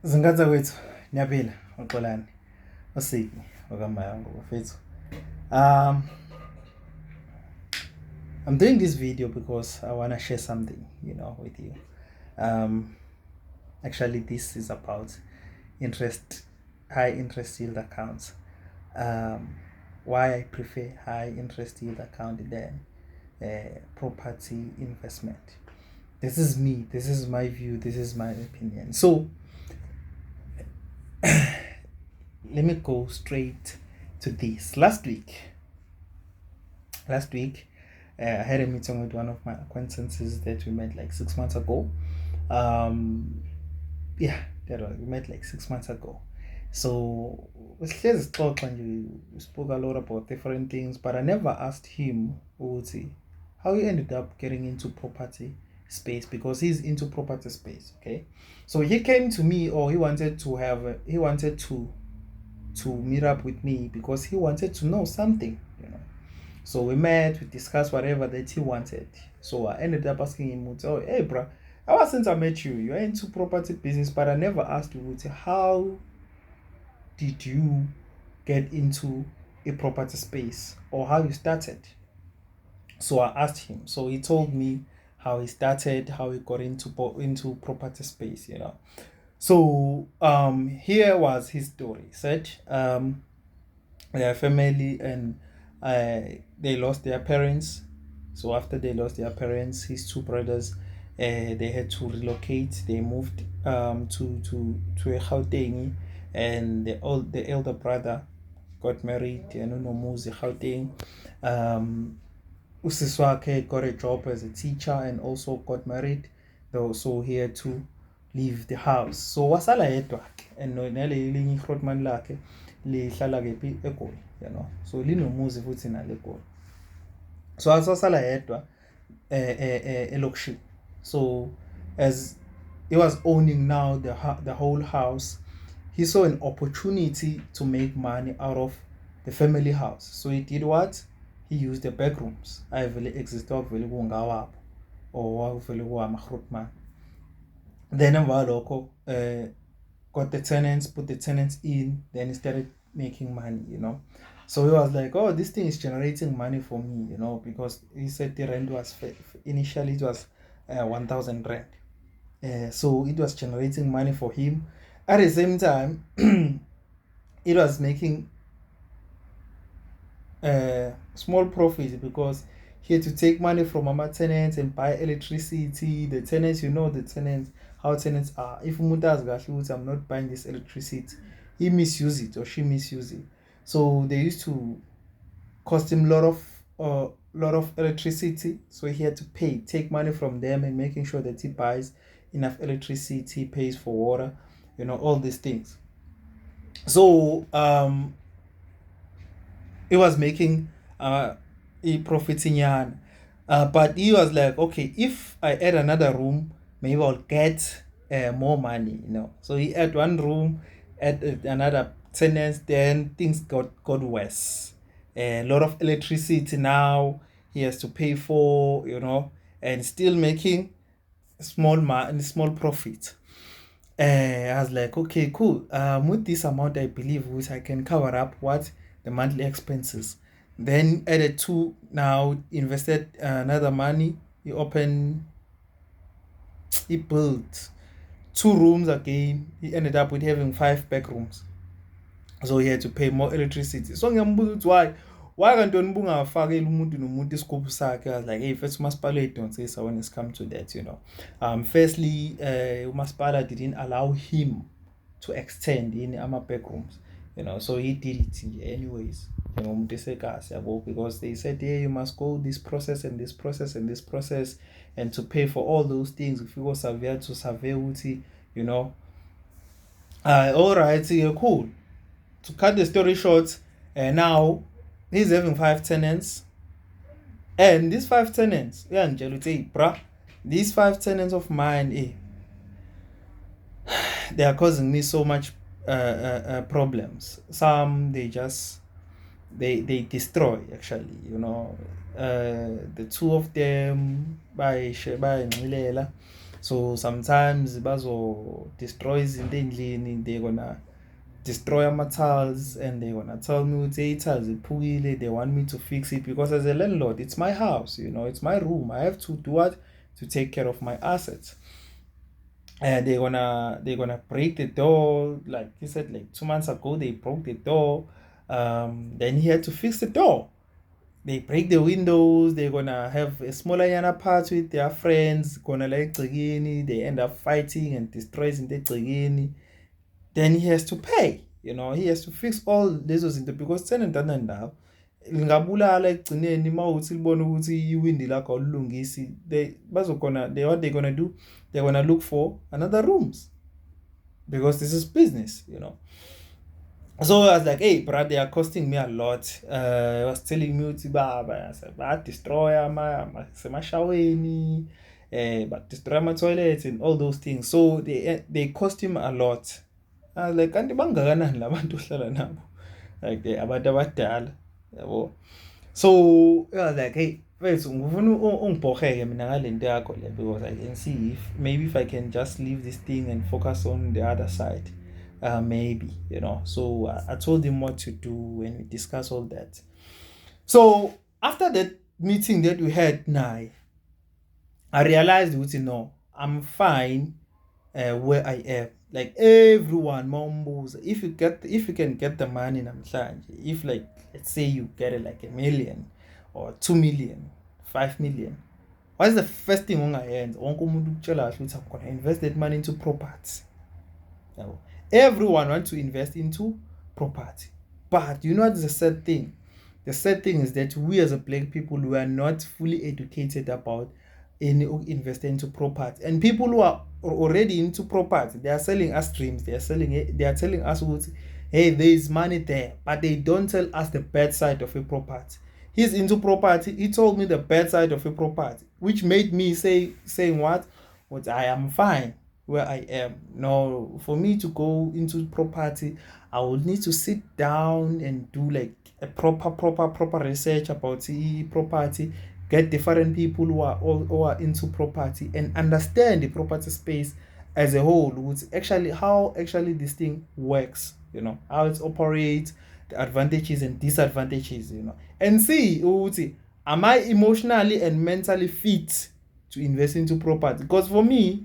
Zingatha kwethu niyaphila uxolani uSidney okaMayango mfethu. Um I'm doing this video because I want to share something, with you. Um Actually this is about interest high interest yield accounts. Um why I prefer high interest yield account than property investment. This is me, this is my view, this is my opinion. So let me go straight to this. Last week, I had a meeting with one of my acquaintances that we met like 6 months ago. Yeah, we met like 6 months ago. So we spoke a lot about different things, but I never asked him how he ended up getting into property space, because he's into property space. Okay, so he came to me, or he wanted to meet up with me because he wanted to know something. So we met, we discussed whatever that he wanted. So I ended up asking him, oh, hey, bro, ever since I met you, you're into property business, but I never asked you, how did you get into a property space, or how you started? So I asked him. So he told me how he started, how he got into property space. So here was his story. He said their family, and they lost their parents. So after they lost their parents, his two brothers, they had to relocate. They moved to a Gauteng, and the elder brother got married. Nomuzi Gauteng. Usiswake got a job as a teacher and also got married. Though, so he had to leave the house. So wasala yedwa and naleli ihrotman lakhe lihlala kephi eGoli. So linomuzi futhi nale eGoli. So asasala yedwa elokishini. So as he was owning now the whole house, he saw an opportunity to make money out of the family house. So he did what? He used the back rooms. I vele exist vele kungawabo, or vele kuwamahrotman. Then emva got the tenants, put the tenants in, then he started making money. So he was like, oh, this thing is generating money for me, because he said the rent was initially it was 1,000 rand. So it was generating money for him. At the same time, it was making small profit, because he had to take money from our tenants and buy electricity. The tenants, how tenants are. If Mutas I'm not buying this electricity, he misuse it or she misuse it. So they used to cost him a lot of electricity. So he had to take money from them and making sure that he buys enough electricity, pays for water, all these things. So he was making a profiting yarn. But he was like, okay, if I add another room, maybe I'll get more money. So he add one room, add another tenants, then things got worse. A lot of electricity now he has to pay for, and still making small profit. I was like, okay, cool. With this amount, I believe which I can cover up what the monthly expenses. Then added two, now invested another money. He built 2 rooms again. He ended up with having 5 bedrooms. So he had to pay more electricity. So ngiyambuza why kantoni bungafakeli umuntu nomuntu isigubhu sakhe? I was like, hey, first umasipala don't say so when it's come to that. Firstly, umasipala didn't allow him to extend in ama bedrooms. So he did it anyways. Because they said, yeah, you must go this process and this process and this process, and to pay for all those things. If you go survey to survey, all right, yeah, cool. To cut the story short, now he's having 5 tenants, and these 5 tenants, yeah, Angelo say, bruh, these 5 tenants of mine, they are causing me so much problems. Some they destroy, actually. The 2 of them by Ngilela. So sometimes bazo destroy izinto endlini, they're gonna destroy my tiles and they're gonna tell me tiles they want me to fix it, because as a landlord it's my house, it's my room. I have to do what? To take care of my assets. And they're gonna break the door. Like he said, like 2 months ago they broke the door. Then he had to fix the door. They break the windows. They're gonna have a smaller yana party with their friends, gonna like they end up fighting and destroying the. Then he has to pay. He has to fix all lezo zinto, because tenant anandawo lingabulala ekugcineni mawuthi libona ukuthi iwindi lakho awulungisi. What they gonna do, they're gonna look for another rooms, because this is business. So I was like, hey brother, they are costing me a lot. I was telling me ukuthi ba destroy semashaweni, but destroy my toilets and all those things. So they cost him a lot. I was like, kanti bangakanani labantu ohlala nabo, like abantu abadala, yabo. So I was like, hey mfethu, ngifuna ungibhoheke mina ngale nto yakho le, because I can see if I can just leave this thing and focus on the other side, maybe. So I told him what to do and we discussed all that. So after that meeting that we had now, I realized no, I'm fine where I am. Like everyone, mombos, if you can get the money namhlanje, if like let's say you get it like 1 million or 2 million, 5 million, what's the first thing ongayenza? Wonke umuntu ukutshela kahle ukuthi I'm gonna invest that money into property. Everyone wants to invest into property, but you know what's the sad thing? The sad thing is that we as a black people, we are not fully educated about investing into property. And people who are already into property, they are selling us dreams. They are telling us, hey, there is money there, but they don't tell us the bad side of a property. He's into property. He told me the bad side of a property, which made me saying what I am fine where I am. No, for me to go into property, I would need to sit down and do like a proper research about the property, get different people who are into property and understand the property space as a whole, which how this thing works, how it operates, the advantages and disadvantages, and see, am I emotionally and mentally fit to invest into property? Because for me,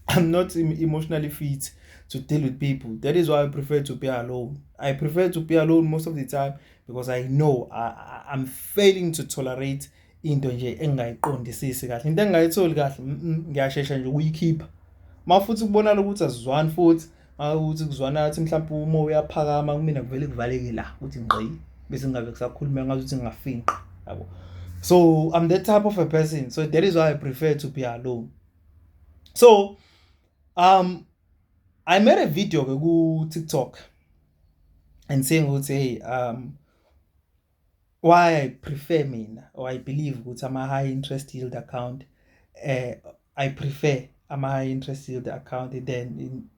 I'm not emotionally fit to deal with people. That is why I prefer to be alone. I prefer to be alone most of the time, because I know I'm failing to tolerate into nje engayiqondisisi kahle. Into engayitholi kahle, ngiyashesha nje ukuyikhipha. Mafuthi kubonala ukuthi asizwani futhi, ukuthi kuzwana athi mhlawumbe umoya uyaphakama kumina kuvele kuvaleke la ukuthi ngqi bese ngabe kusakhuluma ngazuthi ngingafinqa, yabo. So I'm that type of a person. So that is why I prefer to be alone. So I made a video on TikTok and saying, hey, why I prefer or I believe I'm a high interest yield account. I prefer I'm a high interest yield account than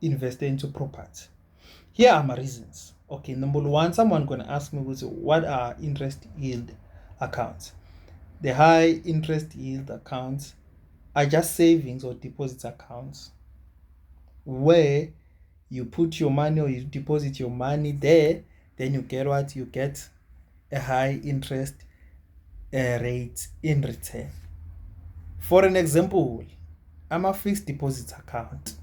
invest into property. Here are my reasons. Okay, number one, someone gonna ask me, what are interest yield accounts? The high interest yield accounts are just savings or deposit accounts where you put your money or you deposit your money there, then you get what? You get a high interest rate in return. For an example, I'm a fixed deposit account.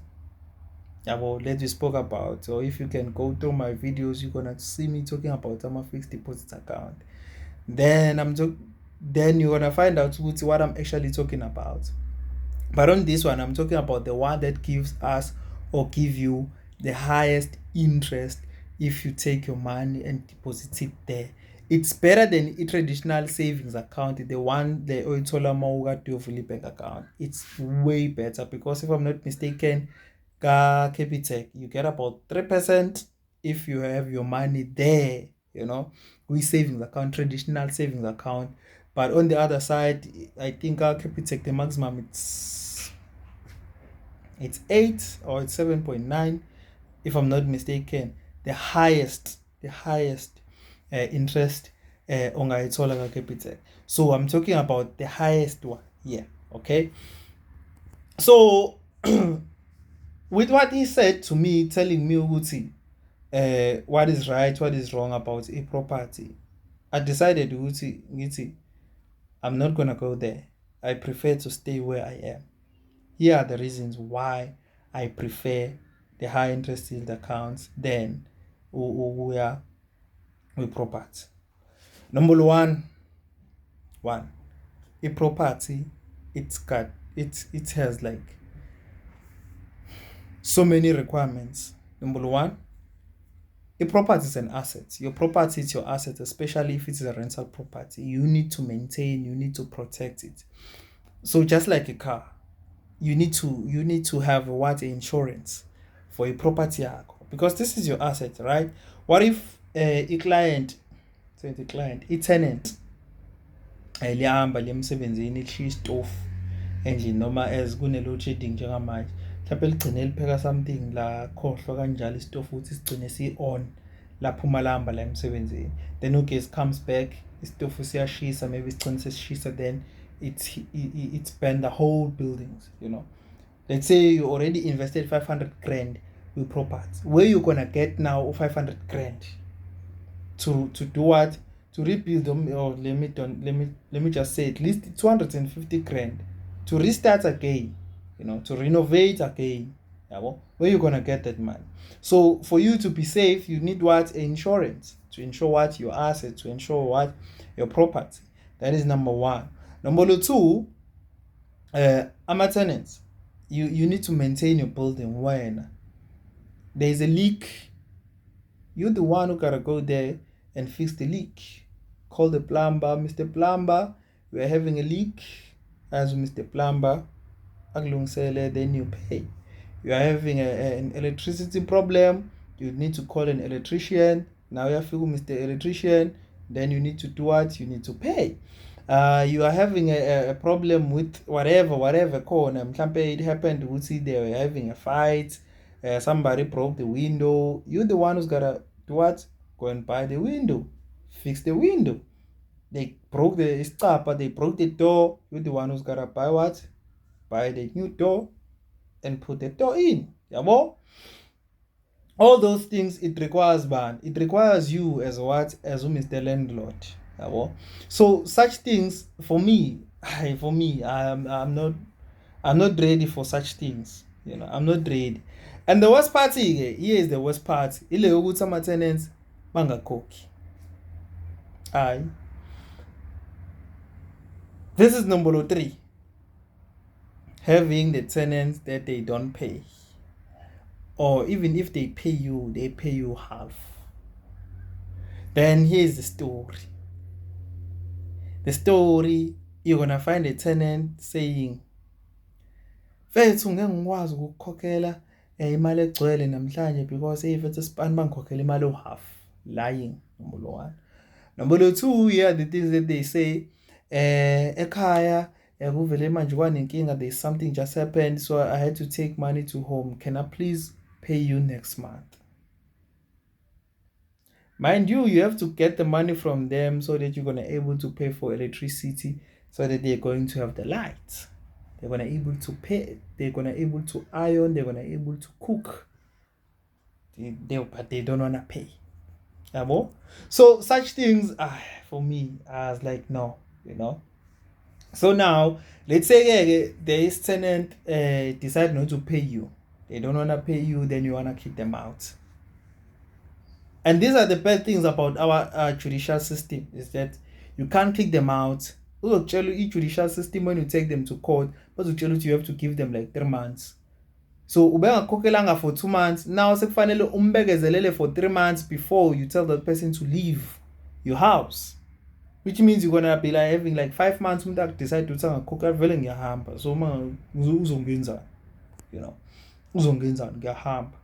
About that we spoke about, or if you can go through my videos, you're gonna see me talking about I'm a fixed deposit account. Then you're gonna find out what I'm actually talking about. But on this one, I'm talking about the one that gives us or give you the highest interest if you take your money and deposit it there. It's better than a traditional savings account, the one the Oitola Mauga Duofuli bank account. It's way better because if I'm not mistaken, Capitec, you get about 3% if you have your money there, we savings account, traditional savings account. But on the other side, I think Capitec, the maximum it's 8 or it's 7.9, if I'm not mistaken. The highest interest ongayithola Capitec. So I'm talking about the highest one here. Okay. So with what he said to me, telling me what is right, what is wrong about a property, I decided I'm not gonna go there. I prefer to stay where I am. Here are the reasons why I prefer the high interest yield accounts than where we property. Number one, a property, it has like so many requirements. Number one, a property is an asset. Your property is your asset, especially if it's a rental property. You need to maintain, you need to protect it. So just like a car, you need to have what insurance for a property because this is your asset, right? What if a tenant lihamba lemsebenzini lishiya isitofu endlini noma as kune-load shedding njengamanje mhlawumbe ligcine lipheka something la khohlwa kanjalo isitofu ukuthi sigcine si-on laphuma lahamba la emsebenzini, then ugesi comes back, isitofu siyashisa, maybe sigcine sesishisa, then it's burned the whole buildings, Let's say you already invested 500 grand with property. Where you gonna get now 500 grand to do what? To rebuild them, or let me just say at least 250 grand to restart again, to renovate again. Where you gonna get that money? So for you to be safe, you need what? Insurance, to insure what? Your assets, to insure what? Your property. That is number one. Number two, tenants. You need to maintain your building. When there is a leak, you're the one who gotta go there and fix the leak. Call the plumber. Mr. Plumber, we are having a leak. As Mr. Plumber, then you pay. You are having an electricity problem, you need to call an electrician. Now you have to Mr. Electrician, then you need to do what? You need to pay. You are having a problem with whatever corner. It happened, we see they were having a fight, somebody broke the window. You're the one who's gotta do what? Go and buy the window, fix the window. They broke the door. You're the one who's gotta buy what? Buy the new door and put the door in. All those things, it requires you as what? As Mr. Landlord. So such things for me, I'm not ready for such things. I'm not ready. And the worst part here is the worst part. Ile ukuthi some tenants bangakhokhi. This is number 3. Having the tenants that they don't pay. Or even if they pay you half. Then here's the story. The story, you're gonna find a tenant saying, "Fethu ngeke ngikwazi ukukhokhela imali egcwele namhlanje because fethu span bangikhokhela imali half." Lying, number 1. Number 2, yeah, the things that they say, ekhaya kuvele manje kwanenkinga, there's something just happened, so I had to take money to home. Can I please pay you next month? Mind you, you have to get the money from them so that you're going to able to pay for electricity, so that they're going to have the lights. They're going to able to pay. They're going to able to iron. They're going to able to cook. But they don't want to pay. So such things, for me, I was like, no, So now, let's say there is tenant decide not to pay you. They don't want to pay you, then you want to kick them out. And these are the bad things about our judicial system, is that you can't kick them out. Each judicial system, when you take them to court, but you have to give them like 3 months. So ubengakhokelanga for 2 months, now sekufanele umbekezelele for 3 months before you tell that person to leave your house. Which means you're gonna be like having like 5 months umuntu decide to angakhokha vele ngiyahamba. So uzongenzani? Uzongenzani ngiyahamba.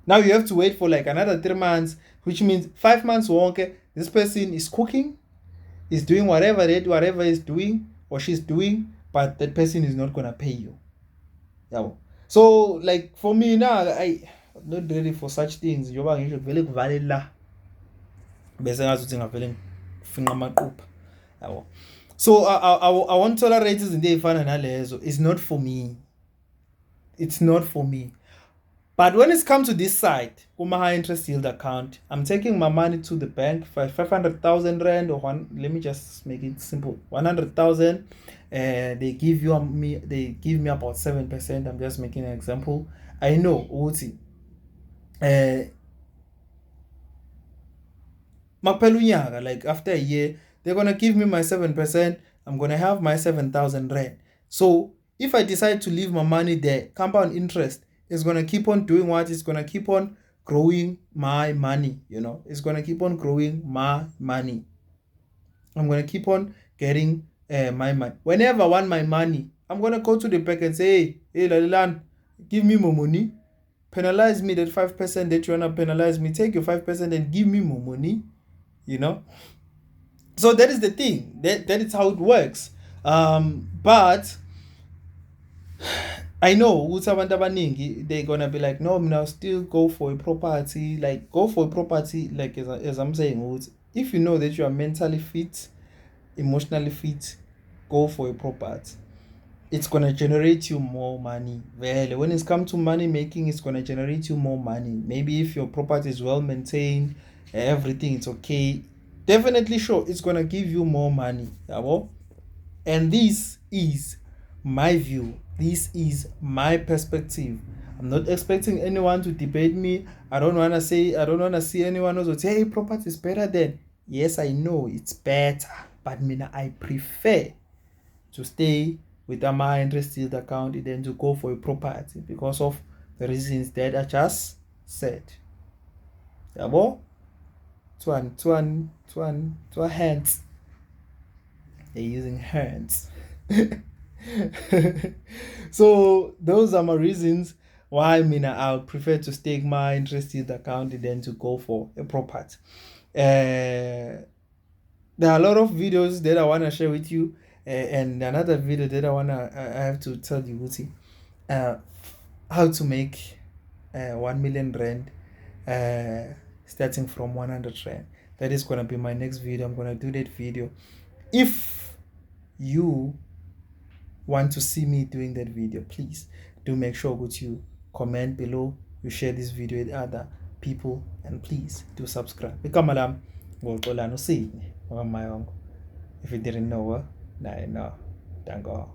Now you have to wait for like another 3 months, which means 5 months wonke this person is cooking, is doing whatever is doing or she's doing, but that person is not gonna pay you. So like for me now, I'm not ready for such things. Njoba ngisho vele kuvalela bese ngazuthi ngavele ngifinqa amaqupha. So I want tolerate izinto ey'fana nalezo. It's not for me. It's not for me. But when it's come to this side, kuma high interest yield account, I'm taking my money to the bank for 500,000 rand or one. Let me just make it simple: 100,000. They give me about 7%. I'm just making an example. I know ukuthi makuphela unyaka, like after a year, they're gonna give me my 7%. I'm gonna have my 7,000 rand. So if I decide to leave my money there, compound interest is gonna keep on doing what? It's gonna keep on growing my money. It's gonna keep on growing my money. I'm gonna keep on getting my money. Whenever I want my money, I'm gonna go to the bank and say, hey, Lalilan, give me more money. Penalize me that 5% that you wanna penalize me. Take your 5% and give me more money. So that is the thing. That is how it works. But I know they're gonna be like, no, now still go for a property. Like, go for a property, like as I'm saying, if you know that you are mentally fit, emotionally fit, go for a property. It's gonna generate you more money. Well, when it's come to money making, it's gonna generate you more money. Maybe if your property is well maintained, everything is okay, definitely sure it's gonna give you more money. And this is my view. This is my perspective. I'm not expecting anyone to debate me. I don't wanna see anyone else say, hey, property is better than. Yes, I know it's better, but I prefer to stay with a my interest yield account than to go for a property because of the reasons that I just said. Yabo? Two hands. They're using hands. So those are my reasons why I'll prefer to stake my interest yield account than to go for a property. There are a lot of videos that I want to share with you, and another video that I have to tell you, how to make 1 million rand starting from 100 rand. That is going to be my next video. I'm going to do that video. If you want to see me doing that video, please do make sure that you comment below, you share this video with other people, and please do subscribe. If you didn't know, now you know. Thank God.